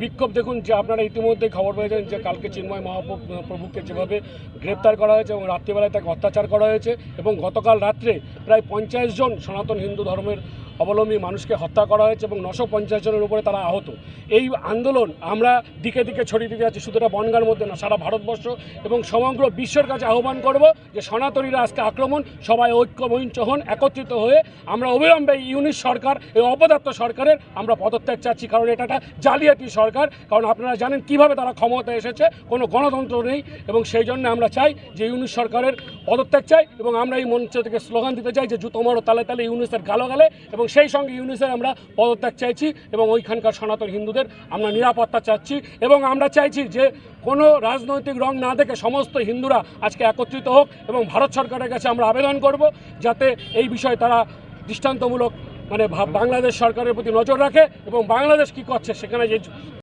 বিক্ষোভ দেখুন যে আপনারা ইতিমধ্যে খবর পেয়েছেন যে কালকে চিন্ময় মহাপ্রভুকে যেভাবে গ্রেপ্তার করা হয়েছে এবং রাত্রিবেলায় তাকে অত্যাচার করা হয়েছে এবং গতকাল রাত্রে প্রায় 50 জন সনাতন হিন্দু ধর্মের অবলম্বী মানুষকে হত্যা করা হয়েছে এবং 950 জনের উপরে তারা আহত। এই আন্দোলন আমরা দিকে দিকে ছড়িয়ে দিতে যাচ্ছি, শুধু এটা বনগাঁর মধ্যে না, সারা ভারতবর্ষ এবং সমগ্র বিশ্বের কাছে আহ্বান করব যে সনাতনীরা আজকে আক্রমণ, সবাই ঐক্যমঞ্চ হন, একত্রিত হয়ে আমরা অবিলম্বে ইউনিশ সরকার, এই অপদার্থ সরকারের আমরা পদত্যাগ চাচ্ছি। কারণ এটা একটা জালিয়াতি সরকার, কারণ আপনারা জানেন কিভাবে তারা ক্ষমতায় এসেছে, কোনো গণতন্ত্র নেই এবং সেই জন্য আমরা চাই যে ইউনিশ সরকারের পদত্যাগ চাই এবং আমরা এই মঞ্চ থেকে স্লোগান দিতে চাই যে জুতো মারো তালে তালে ইউনিসের গালো গালে, এবং সেই সঙ্গে ইউনিসের আমরা পদত্যাগ চাইছি এবং ওইখানকার সনাতন হিন্দুদের আমরা নিরাপত্তা চাচ্ছি এবং আমরা চাইছি যে কোনো রাজনৈতিক রং না দেখে সমস্ত হিন্দুরা আজকে একত্রিত হোক এবং ভারত সরকারের কাছে আমরা আবেদন করব যাতে এই বিষয়ে তারা দৃষ্টান্তমূলক বাংলাদেশ সরকারের প্রতি নজর রাখে এবং বাংলাদেশ কী করছে সেখানে যে